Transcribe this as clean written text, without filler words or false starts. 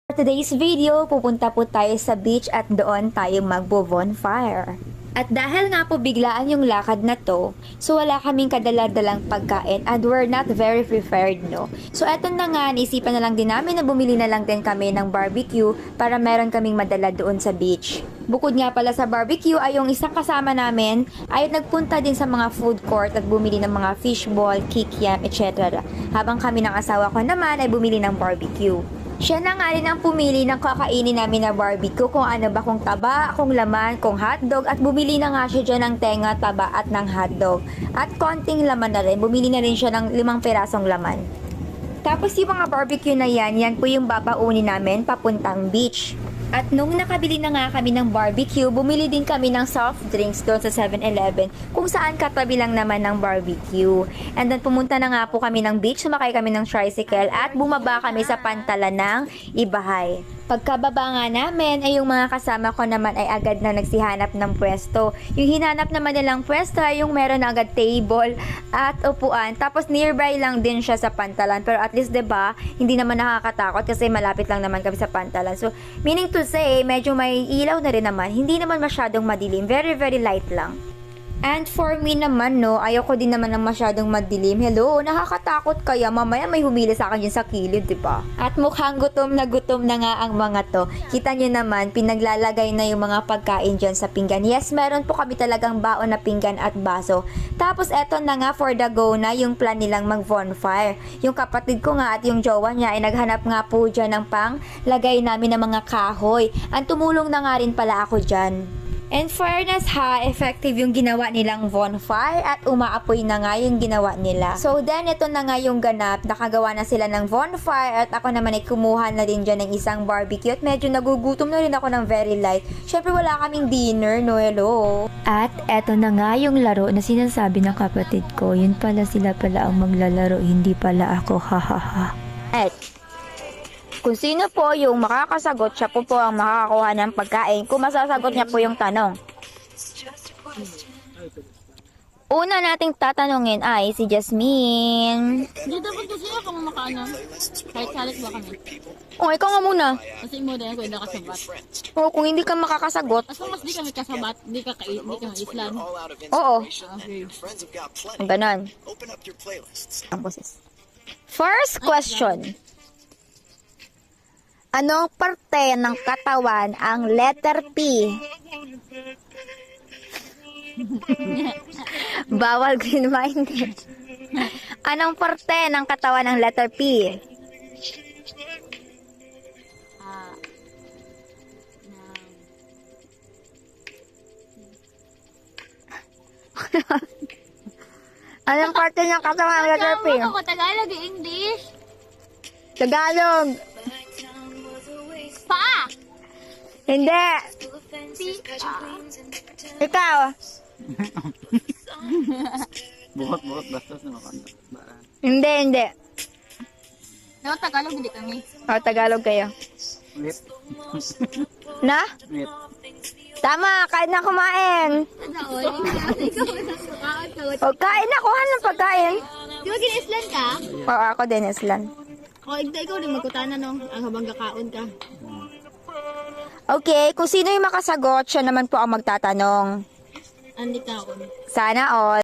For today's video, pupunta po tayo sa beach at doon tayo magbo-bonfire. At dahil nga po biglaan yung lakad na to, so wala kaming kadala-dalang pagkain and we're not very prepared, no? So eto na nga, naisipan na lang din namin na bumili na lang din kami ng barbecue para meron kaming madala doon sa beach. Bukod nga pala sa barbecue ay yung isang kasama namin ay nagpunta din sa mga food court at bumili ng mga fishball, kikiam, etc. Habang kami ng asawa ko naman ay bumili ng barbecue. Siya na nga rin ang pumili ng kakainin namin na barbecue kung ano ba, kung taba, kung laman, kung hotdog at bumili na nga siya dyan ng tenga, taba at ng hotdog. At konting laman na rin, bumili na rin siya ng 5 pirasong laman. Tapos yung mga barbecue na yan po yung babaunin namin papuntang beach. At nung nakabili na nga kami ng barbecue, bumili din kami ng soft drinks doon sa 7-Eleven kung saan katabi lang naman ng barbecue. And then pumunta na nga po kami ng beach, sumakay kami ng tricycle at bumaba kami sa pantalan ng Ibahay. Pagkababa nga namin ay yung mga kasama ko naman ay agad na nagsihanap ng pwesto. Yung hinanap naman nilang pwesto ay yung meron na agad table at upuan. Tapos nearby lang din siya sa pantalan. Pero at least 'di ba, hindi naman nakakatakot kasi malapit lang naman kami sa pantalan. So meaning to say, medyo may ilaw na rin naman. Hindi naman masyadong madilim. Very very light lang. And for me naman, no, ayoko din naman ng masyadong madilim. Hello, nakakatakot kaya mamaya may humili sa akin dyan sa kilid, di ba? At mukhang gutom na nga ang mga to. Kita nyo naman, pinaglalagay na yung mga pagkain dyan sa pinggan. Yes, meron po kami talagang baon na pinggan at baso. Tapos eto na nga for the go na yung plan nilang mag-bonfire. Yung kapatid ko nga at yung jowa niya ay naghanap nga po dyan ng panglagay namin ng mga kahoy. Ang tumulong na nga rin pala ako dyan. In fairness ha, effective yung ginawa nilang bonfire at umaapoy na nga yung ginawa nila. So then, ito na nga yung ganap. Nakagawa na sila ng bonfire at ako naman ay kumuha na din dyan ng isang barbecue at medyo nagugutom na rin ako ng very light. Syempre wala kaming dinner, no, hello. At eto na nga yung laro na sinasabi ng kapatid ko. Yun pala sila pala ang maglalaro, hindi pala ako, hahaha. At kung sino po yung makakasagot, siya po ang makakakuha ng pagkain kung masasagot niya po yung tanong. Una nating tatanungin ay si Jasmine. Hindi dapat kasi ako makaano. Kahit salit ba kami? O, ikaw nga muna. Kasi mo din ako hindi kasabat. O, kung hindi ka makakasagot, As long as di kami kasabat, di ka islan. oo. Okay. Ang ganon. Ang boses. First question. Anong parte ng katawan ang letter P? Bawal green-minded. Anong parte ng katawan ng letter P? Anong parte ng katawan ng letter P? Ako Tagalog, English. Tagalog. Pa! Hindi. Ikaw. Buhot bastos na makanda. Hindi. No, Tagalog hindi kami. O, Tagalog kayo. Lip. Na? Lip. Tama, kain na kumain. O, kain na, kuha ng pagkain. Di ba gin-islan ka? O, ako din, Islan. O, ikaw rin magkutana no, ang habang kakaon ka. Okay, kung sino yung makasagot, siya naman po ang magtatanong. Andi ka ako. Sana all.